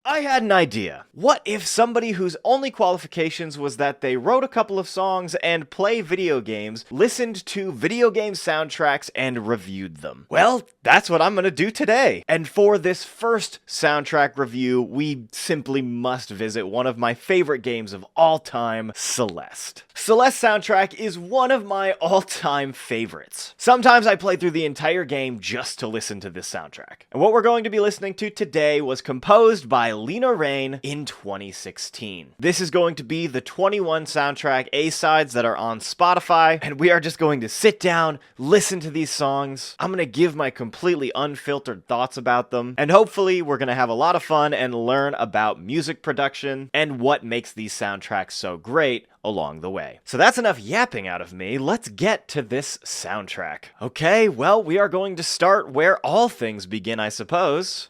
I had an idea. What if somebody whose only qualifications was that they wrote a couple of songs and play video games, listened to video game soundtracks, and reviewed them? Well, that's what I'm gonna do today. And for this first soundtrack review, we simply must visit one of my favorite games of all time, Celeste. Celeste soundtrack is one of my all-time favorites. Sometimes I play through the entire game just to listen to this soundtrack. And what we're going to be listening to today was composed by Lena Raine in 2016. This is going to be the 21 soundtrack A-sides that are on Spotify, and we are just going to sit down, listen to these songs. I'm gonna give my completely unfiltered thoughts about them, and hopefully we're gonna have a lot of fun and learn about music production and what makes these soundtracks so great along the way. So that's enough yapping out of me. Let's get to this soundtrack. Okay, well, we are going to start where all things begin, I suppose.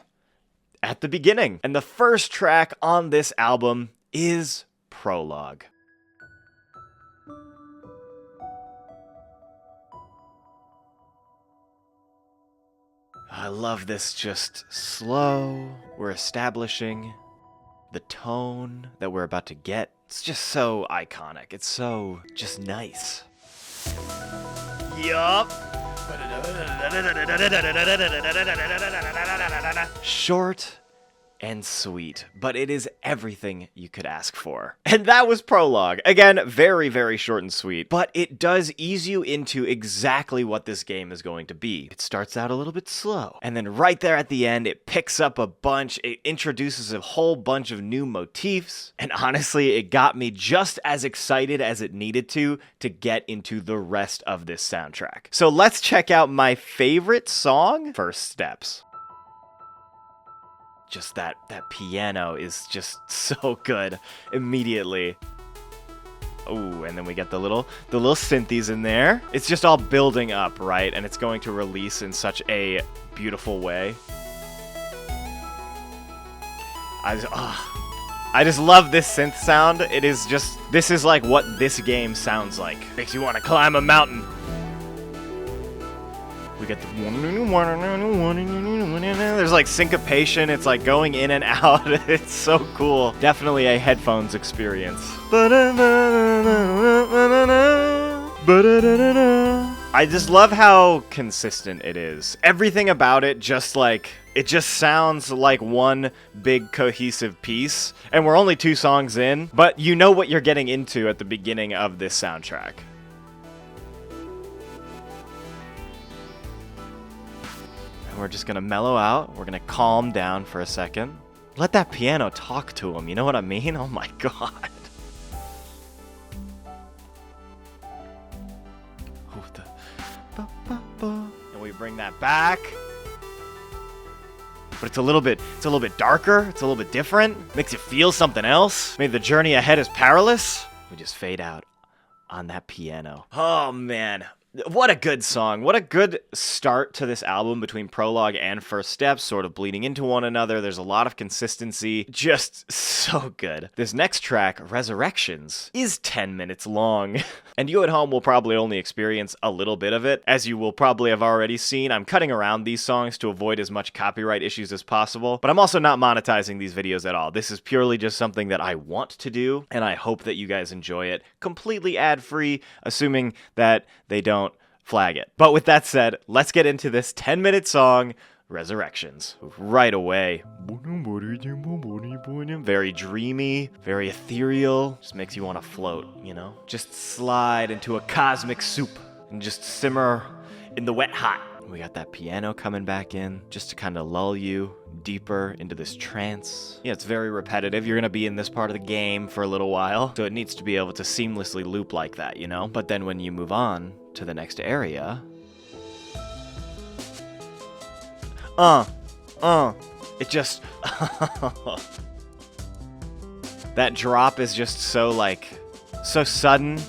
At the beginning. And the first track on this album is Prologue. I love this just slow. We're establishing the tone that we're about to get. It's just so iconic. It's so just nice. Yup. Short and sweet, but it is everything you could ask for. And that was Prologue. Again, very, very short and sweet, but it does ease you into exactly what this game is going to be. It starts out a little bit slow, and then right there at the end, it picks up a bunch, it introduces a whole bunch of new motifs, and honestly, it got me just as excited as it needed to get into the rest of this soundtrack. So let's check out my favorite song, First Steps. Just that piano is just so good immediately. Oh, and then we get the little synthies in there. It's just all building up, right? And it's going to release in such a beautiful way. I just love this synth sound. This is like what this game sounds like. Makes you want to climb a mountain. We get the... There's like syncopation, it's like going in and out. It's so cool. Definitely a headphones experience. I just love how consistent it is. Everything about it just sounds like one big cohesive piece. And we're only 2 songs in, but you know what you're getting into at the beginning of this soundtrack. We're just gonna mellow out. We're gonna calm down for a second. Let that piano talk to him, you know what I mean? Oh my god. And we bring that back. But it's a little bit darker. It's a little bit different. Makes you feel something else. Maybe the journey ahead is perilous. We just fade out on that piano. Oh man. What a good song. What a good start to this album between Prologue and First Steps, sort of bleeding into one another. There's a lot of consistency. Just so good. This next track, Resurrections, is 10 minutes long. And you at home will probably only experience a little bit of it. As you will probably have already seen, I'm cutting around these songs to avoid as much copyright issues as possible. But I'm also not monetizing these videos at all. This is purely just something that I want to do, and I hope that you guys enjoy it completely ad-free, assuming that they don't flag it. But with that said, let's get into this 10-minute song, Resurrections, right away. Very dreamy, very ethereal, just makes you want to float, you know? Just slide into a cosmic soup and just simmer in the wet hot. We got that piano coming back in just to kind of lull you deeper into this trance. Yeah, it's very repetitive. You're going to be in this part of the game for a little while, so it needs to be able to seamlessly loop like that, you know? But then when you move on to the next area, it just... That drop is just so sudden,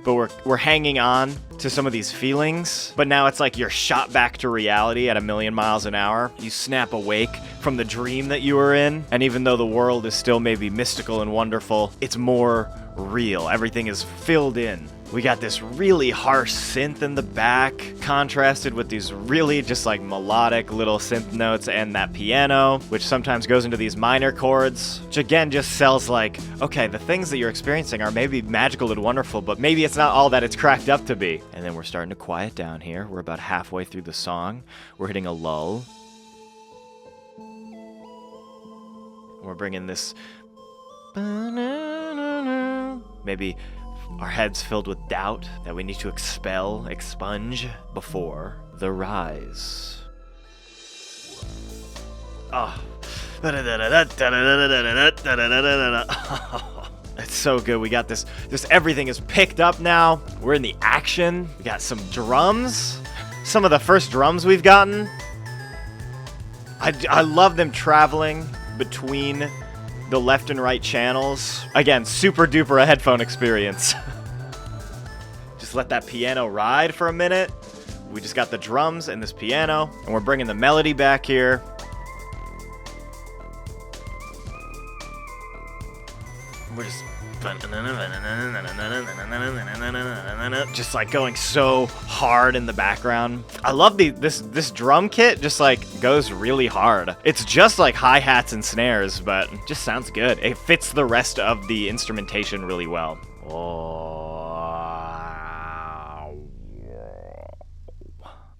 but we're hanging on to some of these feelings, but now it's like you're shot back to reality at 1,000,000 miles an hour. You snap awake from the dream that you were in. And even though the world is still maybe mystical and wonderful, it's more real. Everything is filled in. We got this really harsh synth in the back, contrasted with these really just like melodic little synth notes and that piano, which sometimes goes into these minor chords, which again just sells like, okay, the things that you're experiencing are maybe magical and wonderful, but maybe it's not all that it's cracked up to be. And then we're starting to quiet down here. We're about halfway through the song. We're hitting a lull. We're bringing this, maybe our heads filled with doubt that we need to expunge before the rise. Oh. It's so good. We got this everything is picked up now. We're in the action. We got some drums. Some of the first drums we've gotten. I love them traveling between the left and right channels. Again, super duper a headphone experience. Just let that piano ride for a minute. We just got the drums and this piano, and we're bringing the melody back here. We're just like going so hard in the background. I love this drum kit, just like goes really hard. It's just like hi-hats and snares, but it just sounds good. It fits the rest of the instrumentation really well.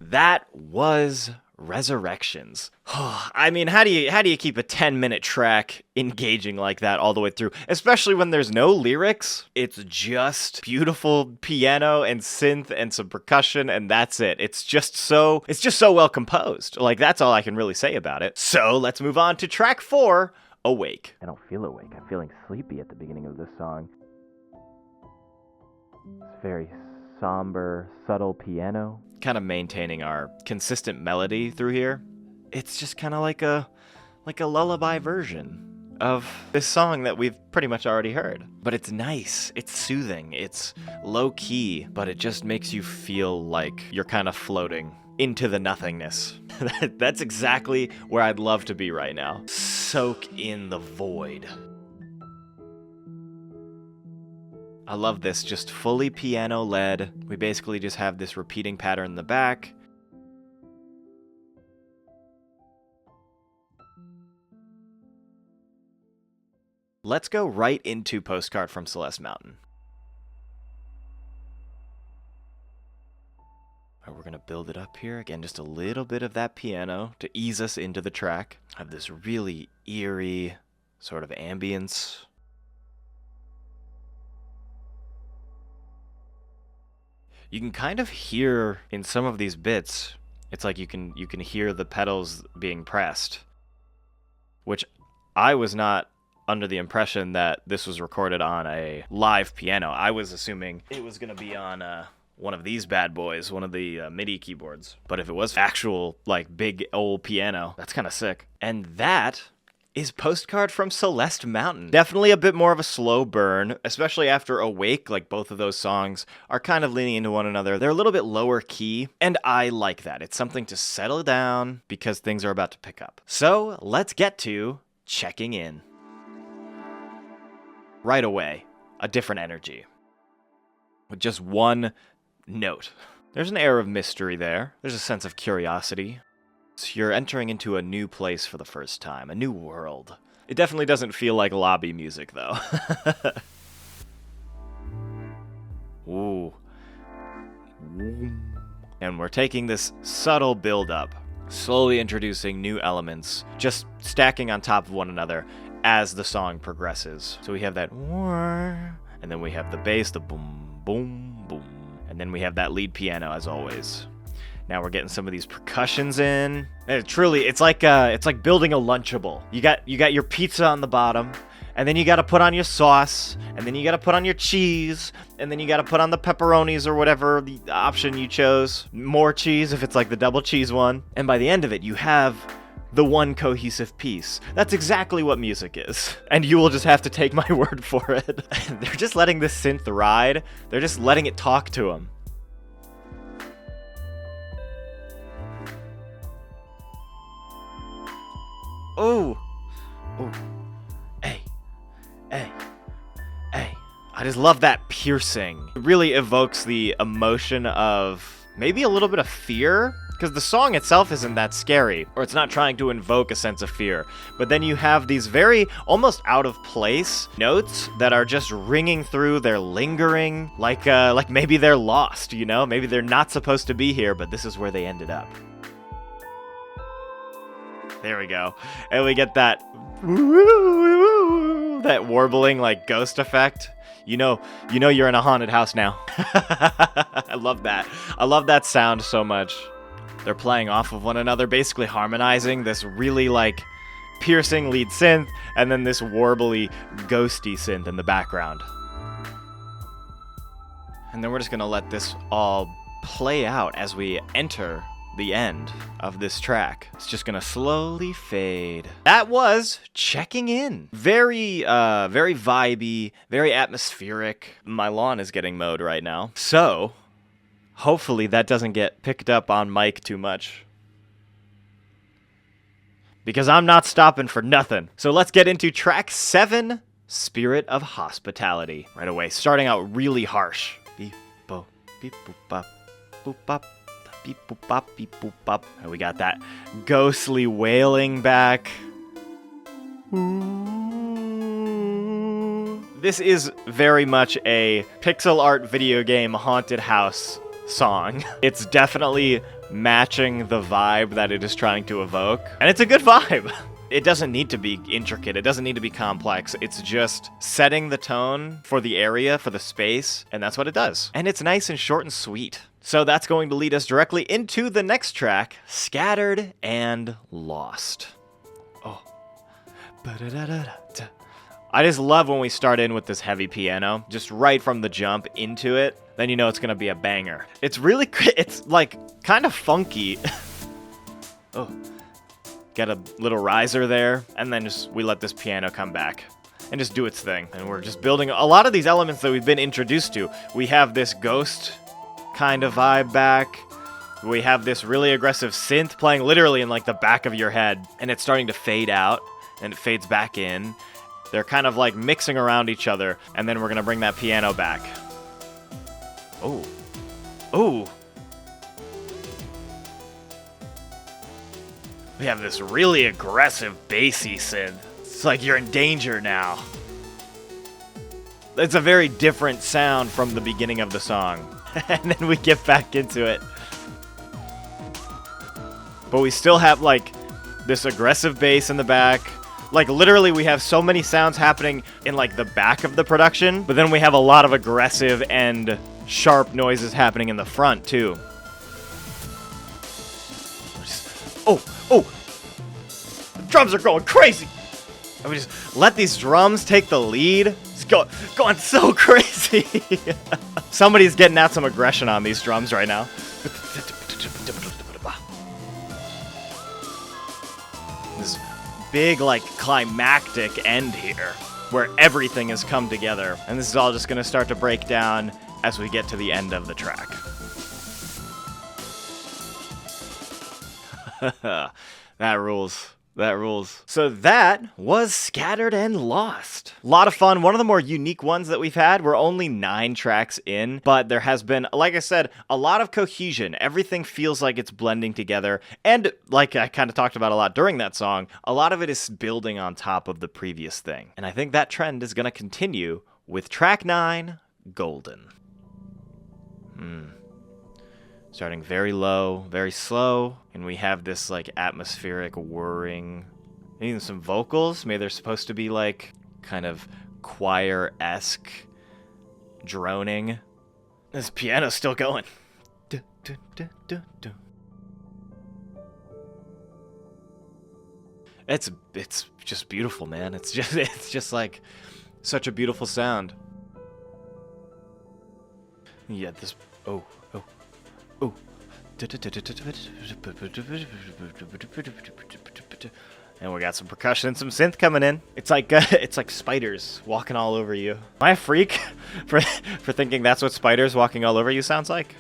That was Resurrections. I mean, how do you keep a 10-minute track engaging like that all the way through, especially when there's no lyrics? It's just beautiful piano and synth and some percussion, and that's it. It's just so well composed. Like, that's all I can really say about it. So let's move on to track 4, Awake. I don't feel awake. I'm feeling sleepy at the beginning of this song. It's very somber, subtle piano, kind of maintaining our consistent melody through here. It's just kind of like a lullaby version of this song that we've pretty much already heard. But it's nice, it's soothing, it's low key, but it just makes you feel like you're kind of floating into the nothingness. That's exactly where I'd love to be right now. Soak in the void. I love this, just fully piano-led. We basically just have this repeating pattern in the back. Let's go right into Postcard from Celeste Mountain. All right, we're going to build it up here. Again, just a little bit of that piano to ease us into the track. Have this really eerie sort of ambience. You can kind of hear in some of these bits, it's like you can hear the pedals being pressed, which I was not under the impression that this was recorded on a live piano. I was assuming it was going to be on one of these bad boys, one of the MIDI keyboards. But if it was actual, like, big old piano, that's kind of sick. And that is Postcard from Celeste Mountain. Definitely a bit more of a slow burn, especially after Awake. Like, both of those songs are kind of leaning into one another. They're a little bit lower key, and I like that. It's something to settle down because things are about to pick up. So let's get to checking in. Right away, a different energy. With just one note. There's an air of mystery there. There's a sense of curiosity. You're entering into a new place for the first time, a new world. It definitely doesn't feel like lobby music, though. Ooh. And we're taking this subtle build-up, slowly introducing new elements, just stacking on top of one another as the song progresses. So we have that, and then we have the bass, the boom, boom, boom, and then we have that lead piano, as always. Now we're getting some of these percussions in. And truly, it's like building a Lunchable. You got your pizza on the bottom, and then you got to put on your sauce, and then you got to put on your cheese, and then you got to put on the pepperonis or whatever the option you chose. More cheese if it's like the double cheese one. And by the end of it, you have the one cohesive piece. That's exactly what music is. And you will just have to take my word for it. They're just letting this synth ride. They're just letting it talk to them. Oh. Oh. Hey. Hey. Hey. I just love that piercing. It really evokes the emotion of maybe a little bit of fear, because the song itself isn't that scary, or it's not trying to invoke a sense of fear. But then you have these very almost out of place notes that are just ringing through. They're lingering, like maybe they're lost, you know? Maybe they're not supposed to be here, but this is where they ended up. There we go. And we get that that warbling like ghost effect. You know you're in a haunted house now. I love that. I love that sound so much. They're playing off of one another, basically harmonizing this really like piercing lead synth and then this warbly ghosty synth in the background. And then we're just gonna let this all play out as we enter the end of this track. It's just gonna slowly fade. That was Checking In. Very vibey, very atmospheric. My lawn is getting mowed right now, so hopefully that doesn't get picked up on mic too much, because I'm not stopping for nothing. So let's get into track 7, Spirit of Hospitality, right away, starting out really harsh. Beep bo beep boop bop boop bop. Beep boop bop, beep boop bop. And we got that ghostly wailing back. Ooh. This is very much a pixel art video game haunted house song. It's definitely matching the vibe that it is trying to evoke, and it's a good vibe. It doesn't need to be intricate, it doesn't need to be complex, it's just setting the tone for the area, for the space, and that's what it does. And it's nice and short and sweet. So that's going to lead us directly into the next track, Scattered and Lost. Oh. I just love when we start in with this heavy piano, just right from the jump into it. Then you know it's gonna be a banger. It's really, it's like kind of funky. Oh. Get a little riser there, and then we let this piano come back and just do its thing. And we're just building a lot of these elements that we've been introduced to. We have this ghost kind of vibe back. We have this really aggressive synth playing literally in like the back of your head, and it's starting to fade out, and it fades back in. They're kind of like mixing around each other, and then we're gonna bring that piano back. Oh. Oh. We have this really aggressive bassy synth. It's like you're in danger now. It's a very different sound from the beginning of the song. And then we get back into it. But we still have like this aggressive bass in the back. Like literally we have so many sounds happening in like the back of the production, but then we have a lot of aggressive and sharp noises happening in the front too. Oh, the drums are going crazy. And we just let these drums take the lead. It's going so crazy. Somebody's getting out some aggression on these drums right now. This big, like, climactic end here, where everything has come together. And this is all just gonna start to break down as we get to the end of the track. That rules. That rules. So that was Scattered and Lost. A lot of fun. One of the more unique ones that we've had. We're only 9 tracks in, but there has been, like I said, a lot of cohesion. Everything feels like it's blending together. And like I kind of talked about a lot during that song, a lot of it is building on top of the previous thing. And I think that trend is going to continue with track 9, Golden. Starting very low, very slow, and we have this like atmospheric whirring. Even some vocals. Maybe they're supposed to be like kind of choir-esque droning. This piano's still going. It's just beautiful, man. It's just like such a beautiful sound. Yeah, this oh. And we got some percussion and some synth coming in. It's like spiders walking all over you. Am I a freak for thinking that's what spiders walking all over you sounds like?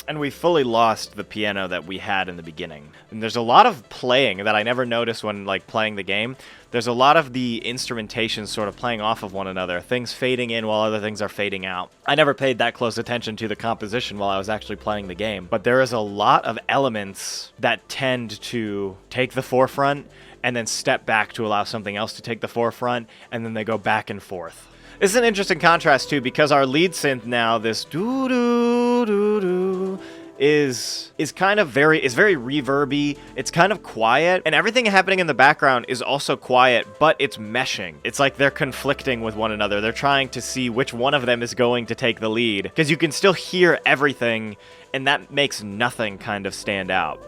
And we fully lost the piano that we had in the beginning. And there's a lot of playing that I never noticed when like playing the game. There's a lot of the instrumentation sort of playing off of one another, things fading in while other things are fading out. I never paid that close attention to the composition while I was actually playing the game, but there is a lot of elements that tend to take the forefront and then step back to allow something else to take the forefront, and then they go back and forth. This is an interesting contrast too, because our lead synth now, this doo-doo-doo-doo, is kind of very reverby. It's kind of quiet, and everything happening in the background is also quiet, but it's meshing. It's like they're conflicting with one another. They're trying to see which one of them is going to take the lead, because you can still hear everything, and that makes nothing kind of stand out.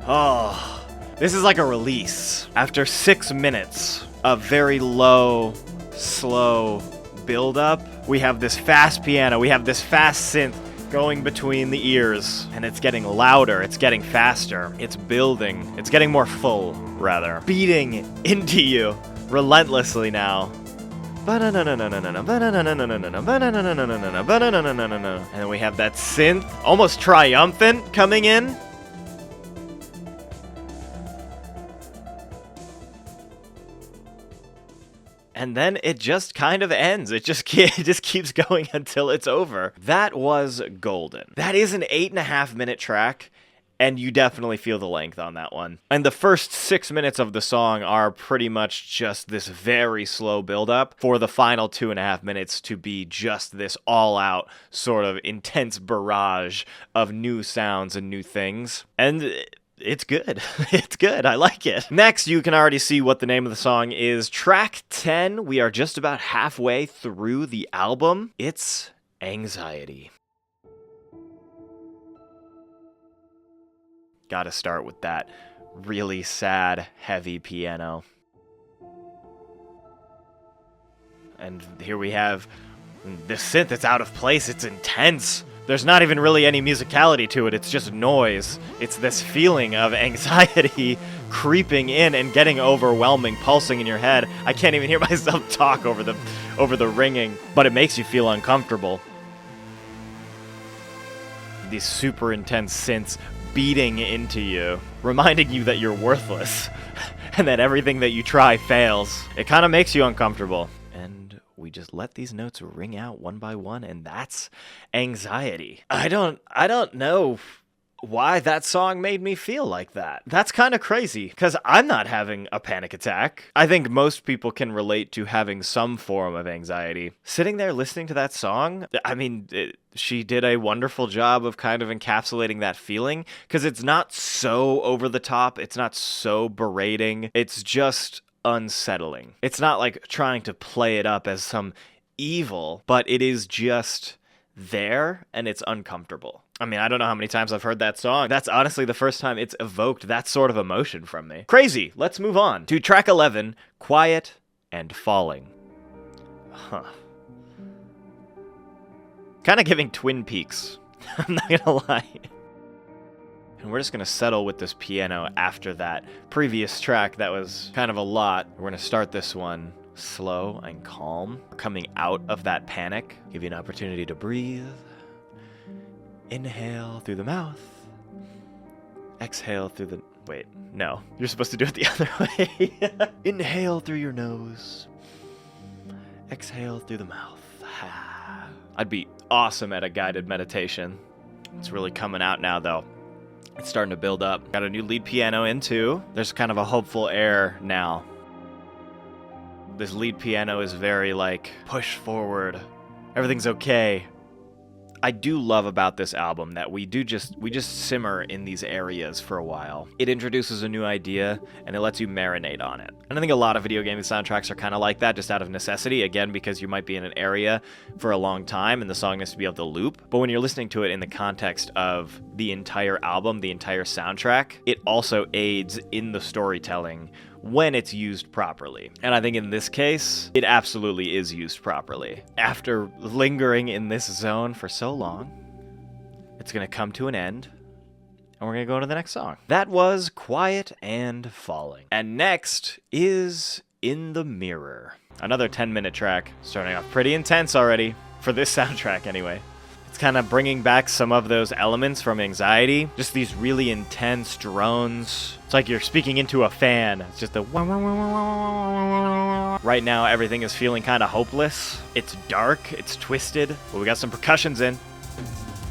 Oh, this is like a release. After 6 minutes of very low, slow build-up, we have this fast piano, we have this fast synth going between the ears, and it's getting louder, it's getting faster, it's building, it's getting more full, rather. Beating into you relentlessly now. And then we have that synth, almost triumphant, coming in. And then it just kind of ends. It just keeps going until it's over. That was golden. That is an 8.5-minute track, and you definitely feel the length on that one. And the first 6 minutes of the song are pretty much just this very slow build-up for the final 2.5 minutes to be just this all-out sort of intense barrage of new sounds and new things. And it's good. It's good. I like it. Next, you can already see what the name of the song is. Track 10. We are just about halfway through the album. It's Anxiety. Gotta start with that really sad, heavy piano. And here we have this synth that's out of place. It's intense. There's not even really any musicality to it. It's just noise. It's this feeling of anxiety creeping in and getting overwhelming, pulsing in your head. I can't even hear myself talk over the ringing, but it makes you feel uncomfortable. These super intense synths beating into you, reminding you that you're worthless and that everything that you try fails. It kind of makes you uncomfortable. And we just let these notes ring out one by one, and that's Anxiety. I don't know why that song made me feel like that. That's kind of crazy, because I'm not having a panic attack. I think most people can relate to having some form of anxiety. Sitting there listening to that song, I mean, she did a wonderful job of kind of encapsulating that feeling, because it's not so over the top, it's not so berating, it's just unsettling. It's not like trying to play it up as some evil, but it is just there, and it's uncomfortable. I mean, I don't know how many times I've heard that song. That's honestly the first time it's evoked that sort of emotion from me. Crazy! Let's move on to track 11, Quiet and Falling. Huh. Kind of giving Twin Peaks. I'm not gonna lie. And we're just gonna settle with this piano after that previous track that was kind of a lot. We're gonna start this one slow and calm. Coming out of that panic. Give you an opportunity to breathe. Inhale through the mouth. Exhale through the... Wait, no. You're supposed to do it the other way. Inhale through your nose. Exhale through the mouth. I'd be awesome at a guided meditation. It's really coming out now, though. It's starting to build up. Got a new lead piano in, too. There's kind of a hopeful air now. This lead piano is very, like, push forward. Everything's okay. I do love about this album that we just simmer in these areas for a while. It introduces a new idea, and it lets you marinate on it. And I think a lot of video gaming soundtracks are kind of like that, just out of necessity, again, because you might be in an area for a long time, and the song needs to be able to loop. But when you're listening to it in the context of the entire album, the entire soundtrack, it also aids in the storytelling when it's used properly. And I think in this case, it absolutely is used properly. After lingering in this zone for so long, it's gonna come to an end, and we're gonna go to the next song. That was Quiet and Falling. And next is In the Mirror. Another 10-minute track, starting off pretty intense already, for this soundtrack anyway. It's kind of bringing back some of those elements from Anxiety, just these really intense drones. It's like you're speaking into a fan. It's just a right now everything is feeling kind of hopeless. It's dark, it's twisted, but we got some percussions in.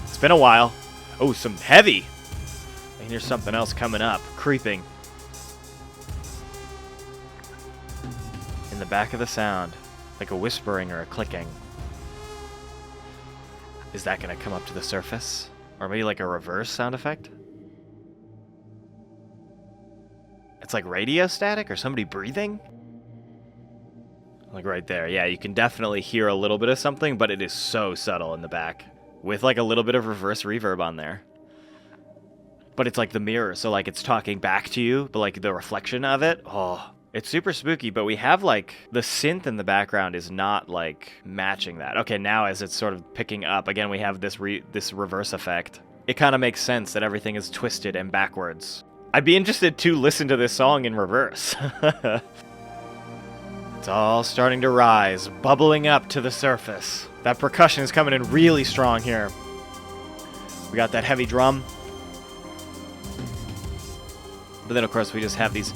It's been a while. Oh, some heavy. And here's something else coming up, creeping. In the back of the sound, like a whispering or a clicking. Is that gonna come up to the surface? Or maybe like a reverse sound effect? It's like radio static or somebody breathing? Like right there. Yeah, you can definitely hear a little bit of something, but it is so subtle in the back. With like a little bit of reverse reverb on there. But it's like the mirror, so like it's talking back to you, but like the reflection of it, oh, it's super spooky. But we have like the synth in the background is not like matching that. Okay, now as it's sort of picking up, again we have this reverse effect. It kind of makes sense that everything is twisted and backwards. I'd be interested to listen to this song in reverse. It's all starting to rise, bubbling up to the surface. That percussion is coming in really strong here. We got that heavy drum. But then, of course, we just have these...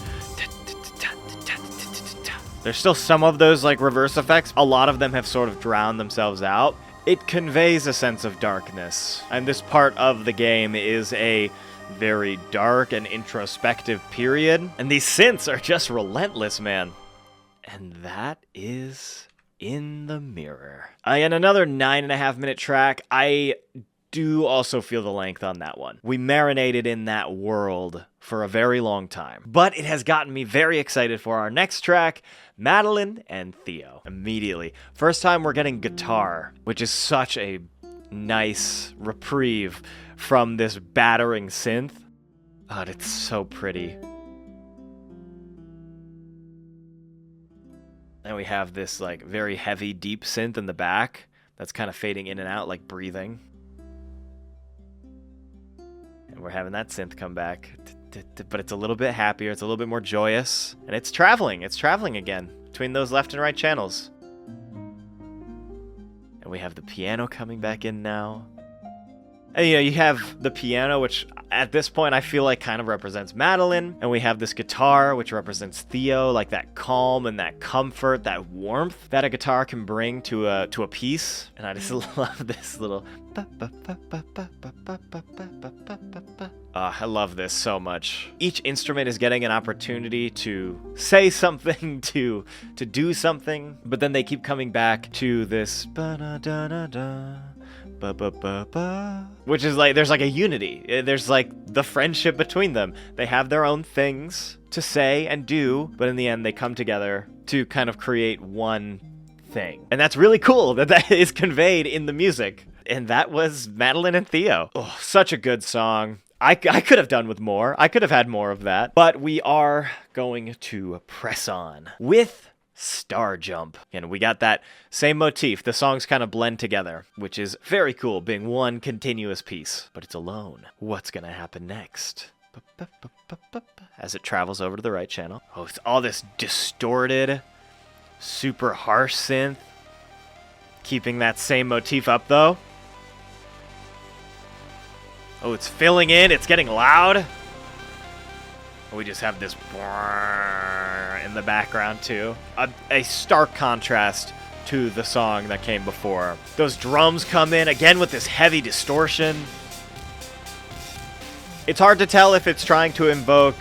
There's still some of those, like, reverse effects. A lot of them have sort of drowned themselves out. It conveys a sense of darkness. And this part of the game is a very dark and introspective period. And these synths are just relentless, man. And that is In the Mirror. And another 9.5-minute track. I do also feel the length on that one. We marinated in that world for a very long time. But it has gotten me very excited for our next track, Madeline and Theo. Immediately. First time we're getting guitar, which is such a nice reprieve from this battering synth. God, it's so pretty. And we have this like very heavy, deep synth in the back that's kind of fading in and out like breathing. And we're having that synth come back. But it's a little bit happier, it's a little bit more joyous. And it's traveling again between those left and right channels. And we have the piano coming back in now. And, you know, you have the piano, which at this point I feel like kind of represents Madeline. And we have this guitar, which represents Theo, like that calm and that comfort, that warmth that a guitar can bring to a piece. And I just love this little... I love this so much. Each instrument is getting an opportunity to say something, to do something, but then they keep coming back to this... which is like, there's like a unity. There's like the friendship between them. They have their own things to say and do, but in the end they come together to kind of create one thing. And that's really cool that is conveyed in the music. And that was Madeline and Theo. Oh, such a good song. I could have done with more. I could have had more of that. But we are going to press on with Star Jump. And we got that same motif. The songs kind of blend together, which is very cool, being one continuous piece. But it's alone. What's going to happen next? As it travels over to the right channel. Oh, it's all this distorted, super harsh synth. Keeping that same motif up, though. Oh, it's filling in. It's getting loud. We just have this in the background, too. A stark contrast to the song that came before. Those drums come in, again, with this heavy distortion. It's hard to tell if it's trying to invoke,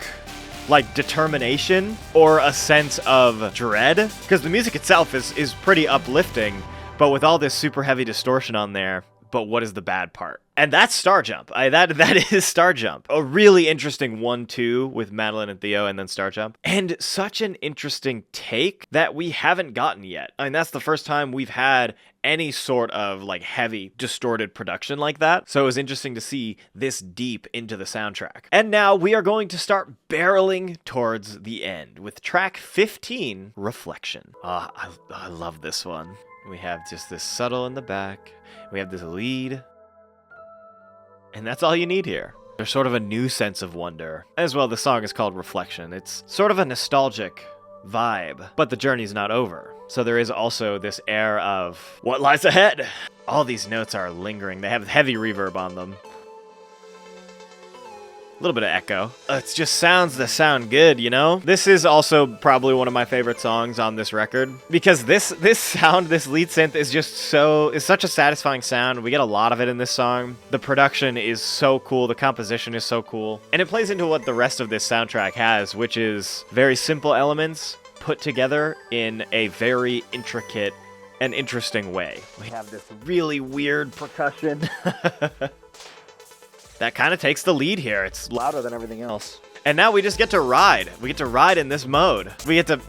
like, determination or a sense of dread. Because the music itself is pretty uplifting, but with all this super heavy distortion on there. But what is the bad part? And that's Star Jump. That is Star Jump. A really interesting 1-2 with Madeline and Theo and then Star Jump. And such an interesting take that we haven't gotten yet. I mean, that's the first time we've had any sort of like heavy distorted production like that. So it was interesting to see this deep into the soundtrack. And now we are going to start barreling towards the end with track 15, Reflection. I love this one. We have just this subtle in the back. We have this lead. And that's all you need here. There's sort of a new sense of wonder. As well, the song is called Reflection. It's sort of a nostalgic vibe. But the journey's not over. So there is also this air of what lies ahead. All these notes are lingering. They have heavy reverb on them. A little bit of echo. It's just sounds that sound good, you know? This is also probably one of my favorite songs on this record because this sound, this lead synth is just such a satisfying sound. We get a lot of it in this song. The production is so cool. The composition is so cool. And it plays into what the rest of this soundtrack has, which is very simple elements put together in a very intricate and interesting way. We have this really weird percussion. That kind of takes the lead here. It's louder than everything else. And now we just get to ride. We get to ride in this mode. We get to,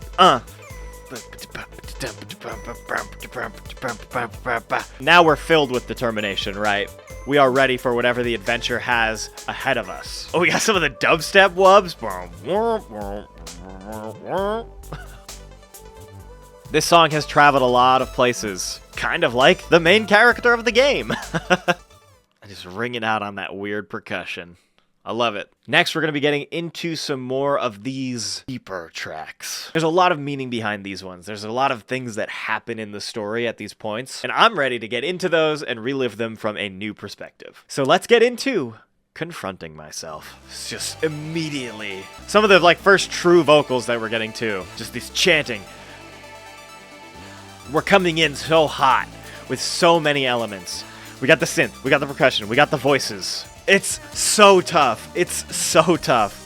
Now we're filled with determination, right? We are ready for whatever the adventure has ahead of us. Oh, we got some of the dubstep wubs. This song has traveled a lot of places. Kind of like the main character of the game. I just ring it out on that weird percussion. I love it. Next, we're going to be getting into some more of these deeper tracks. There's a lot of meaning behind these ones. There's a lot of things that happen in the story at these points, and I'm ready to get into those and relive them from a new perspective. So let's get into confronting myself. It's just immediately. Some of the first true vocals that we're getting to. Just this chanting. We're coming in so hot with so many elements. We got the synth, we got the percussion, we got the voices. It's so tough. It's so tough.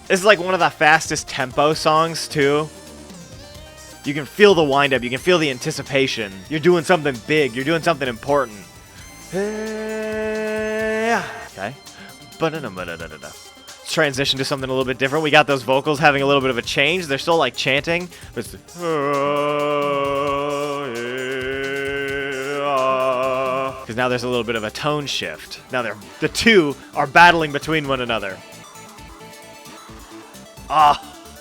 This is like one of the fastest tempo songs, too. You can feel the wind-up, you can feel the anticipation. You're doing something big, you're doing something important. Okay. Let's transition to something a little bit different. We got those vocals having a little bit of a change. They're still like chanting. But it's because now there's a little bit of a tone shift. Now the two are battling between one another. Oh,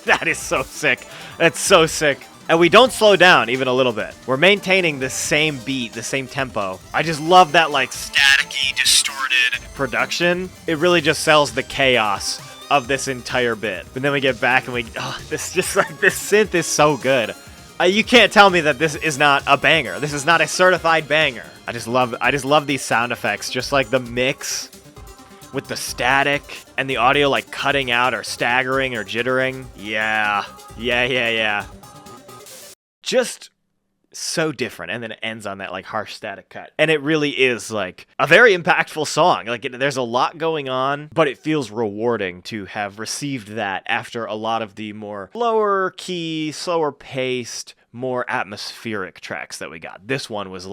that is so sick. That's so sick. And we don't slow down even a little bit. We're maintaining the same beat, the same tempo. I just love that staticky, distorted production. It really just sells the chaos of this entire bit. But then we get back and this synth is so good. You can't tell me that this is not a banger. This is not a certified banger. I just love these sound effects, just like the mix with the static and the audio cutting out or staggering or jittering. Yeah. Just so different, and then it ends on that harsh static cut. And it really is a very impactful song. There's a lot going on, but it feels rewarding to have received that after a lot of the more lower key, slower paced, more atmospheric tracks that we got. This one was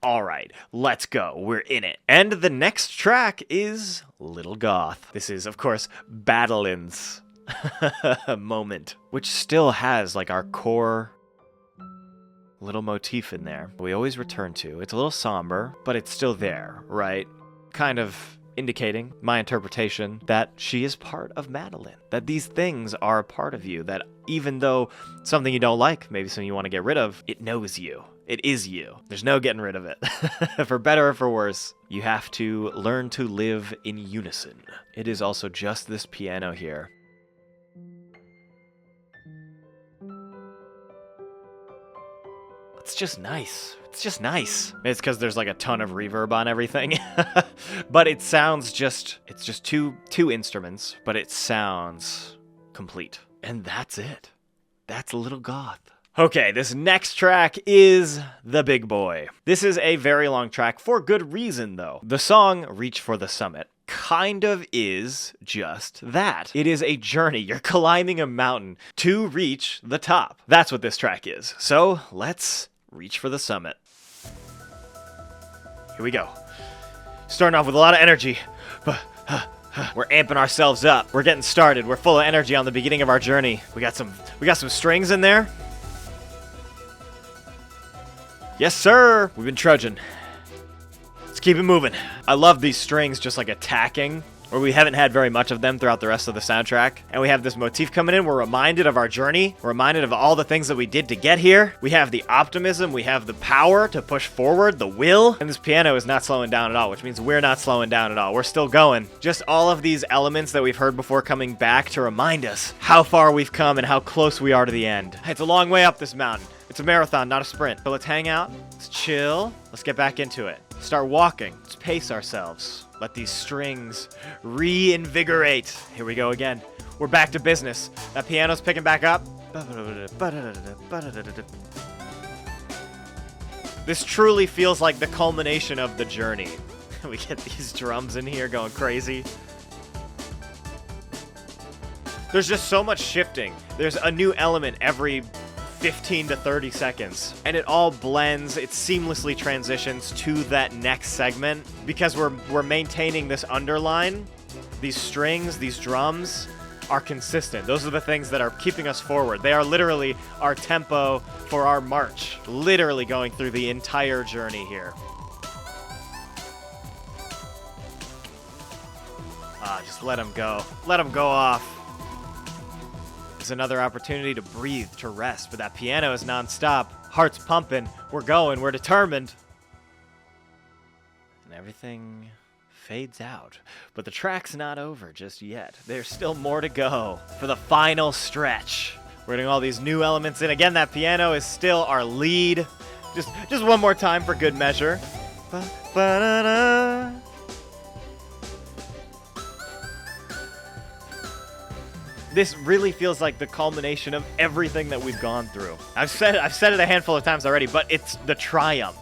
all right, let's go, we're in it. And the next track is Little Goth. This is, of course, Battlin's moment, which still has our core little motif in there we always return to. It's a little somber, but it's still there, right? Kind of indicating my interpretation that she is part of Madeline, that these things are a part of you, that even though something you don't like, maybe something you want to get rid of, it knows you. It is you. There's no getting rid of it. For better or for worse, you have to learn to live in unison. It is also just this piano here. It's just nice. It's just nice. It's because there's a ton of reverb on everything. But it sounds it's just two instruments, but it sounds complete. And that's it. That's Little Goth. Okay, this next track is The Big Boy. This is a very long track for good reason, though. The song Reach for the Summit kind of is just that. It is a journey. You're climbing a mountain to reach the top. That's what this track is. So let's reach for the summit. Here we go. Starting off with a lot of energy. We're amping ourselves up. We're getting started. We're full of energy on the beginning of our journey. We got some strings in there. Yes, sir. We've been trudging. Let's keep it moving. I love these strings just attacking where we haven't had very much of them throughout the rest of the soundtrack. And we have this motif coming in. We're reminded of our journey. We're reminded of all the things that we did to get here. We have the optimism. We have the power to push forward, the will. And this piano is not slowing down at all, which means we're not slowing down at all. We're still going. Just all of these elements that we've heard before coming back to remind us how far we've come and how close we are to the end. It's a long way up this mountain. It's a marathon, not a sprint. So let's hang out. Let's chill. Let's get back into it. Start walking. Let's pace ourselves. Let these strings reinvigorate. Here we go again. We're back to business. That piano's picking back up. This truly feels like the culmination of the journey. We get these drums in here going crazy. There's just so much shifting. There's a new element every 15 to 30 seconds, and it all blends. It seamlessly transitions to that next segment because we're maintaining this underline. These strings, these drums are consistent. Those are the things that are keeping us forward. They are literally our tempo for our march, literally going through the entire journey here. Just let them go. Let them go off. It's another opportunity to breathe, to rest, but that piano is non-stop. Heart's pumping. We're going. We're determined. And everything fades out. But the track's not over just yet. There's still more to go for the final stretch. We're getting all these new elements in. Again, that piano is still our lead. Just one more time for good measure. Ba-ba-da-da. This really feels like the culmination of everything that we've gone through. I've said it a handful of times already, but it's the triumph.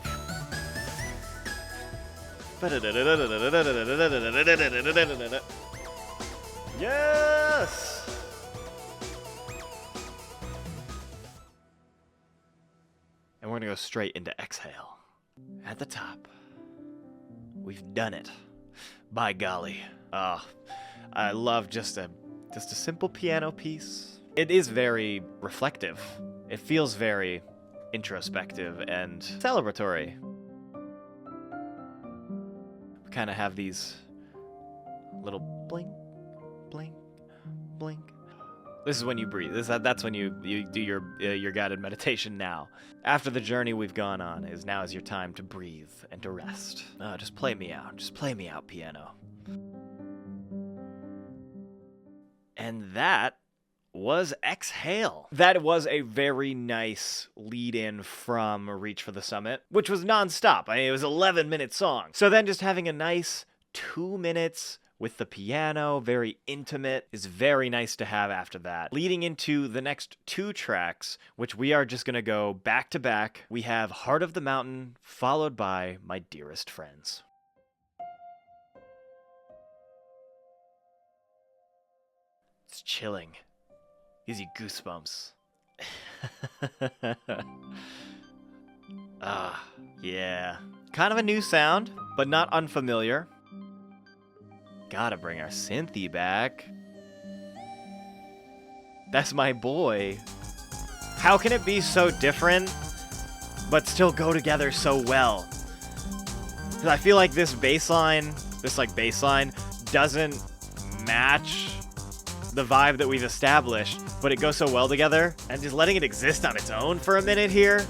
Yes! And we're gonna go straight into exhale. At the top. We've done it. By golly. I love just a simple piano piece. It is very reflective. It feels very introspective and celebratory. We kind of have these little blink, blink, blink. This is when you breathe. That's when you do your guided meditation now. After the journey we've gone on, now is your time to breathe and to rest. Just play me out. Just play me out, piano. And that was Exhale. That was a very nice lead-in from Reach for the Summit, which was non-stop. I mean, it was an 11-minute song. So then just having a nice 2 minutes with the piano, very intimate, is very nice to have after that. Leading into the next 2 tracks, which we are just going to go back to back, we have Heart of the Mountain, followed by My Dearest Friends. It's chilling. Gives you goosebumps. Yeah. Kind of a new sound, but not unfamiliar. Gotta bring our synthy back. That's my boy. How can it be so different, but still go together so well? Because I feel like this bass line doesn't match the vibe that we've established, but it goes so well together, and just letting it exist on its own for a minute here.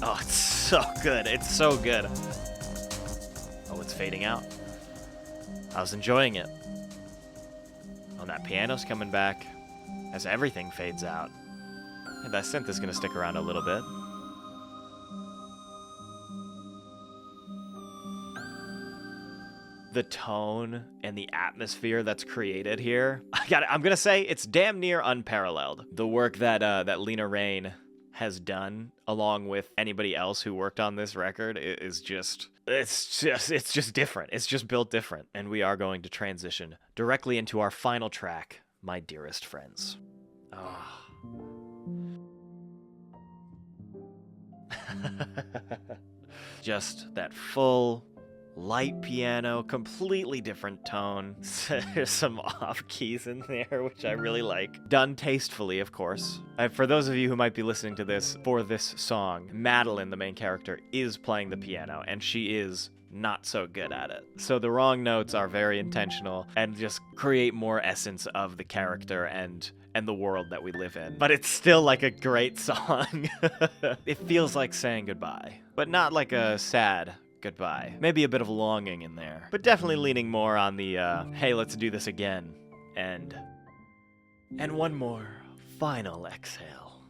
Oh, it's so good. It's so good. Oh, it's fading out. I was enjoying it. Oh, that piano's coming back as everything fades out. And that synth is going to stick around a little bit. The tone and the atmosphere that's created here, I'm gonna say it's damn near unparalleled. The work that Lena Raine has done, along with anybody else who worked on this record, is just different. It's just built different. And we are going to transition directly into our final track, My Dearest Friends. Oh. Just that full light piano, completely different tone. There's some off keys in there, which I really like. Done tastefully, of course. For those of you who might be listening to this for this song, Madeline, the main character, is playing the piano, and she is not so good at it. So the wrong notes are very intentional and just create more essence of the character and the world that we live in. But it's still like a great song. It feels like saying goodbye, but not like a sad goodbye. Maybe a bit of longing in there, but definitely leaning more on the, hey, let's do this again. And one more final exhale.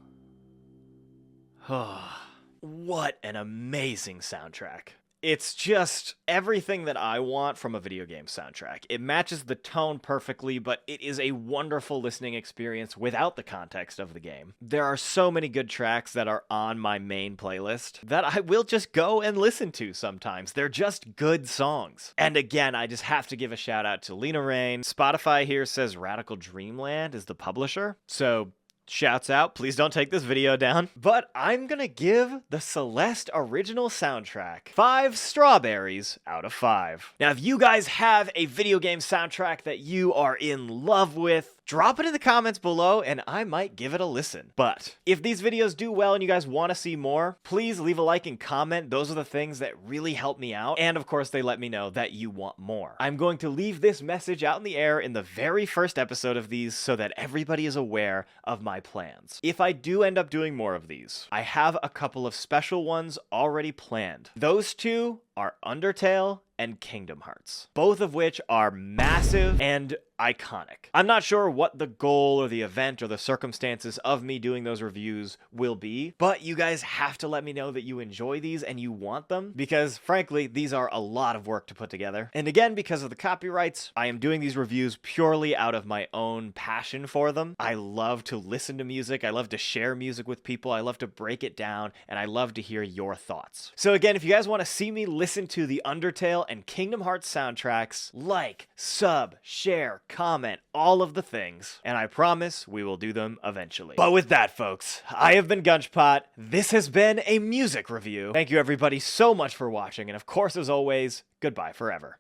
What an amazing soundtrack. It's just everything that I want from a video game soundtrack. It matches the tone perfectly, but it is a wonderful listening experience without the context of the game. There are so many good tracks that are on my main playlist that I will just go and listen to sometimes. They're just good songs. And again, I just have to give a shout out to Lena Raine. Spotify here says Radical Dreamland is the publisher, so shouts out, please don't take this video down. But I'm gonna give the Celeste original soundtrack 5 strawberries out of 5. Now, if you guys have a video game soundtrack that you are in love with, drop it in the comments below and I might give it a listen. But if these videos do well and you guys want to see more, please leave a like and comment. Those are the things that really help me out. And of course, they let me know that you want more. I'm going to leave this message out in the air in the very first episode of these so that everybody is aware of my plans. If I do end up doing more of these, I have a couple of special ones already planned. Those two are Undertale and Kingdom Hearts, both of which are massive and iconic. I'm not sure what the goal or the event or the circumstances of me doing those reviews will be, but you guys have to let me know that you enjoy these and you want them, because frankly, these are a lot of work to put together. And again, because of the copyrights, I am doing these reviews purely out of my own passion for them. I love to listen to music, I love to share music with people, I love to break it down, and I love to hear your thoughts. So again, if you guys want to see me listen to the Undertale and Kingdom Hearts soundtracks, like, sub, share, comment, all of the things, and I promise we will do them eventually. But with that, folks, I have been Gunchpot. This has been a music review. Thank you everybody so much for watching, and of course, as always, goodbye forever.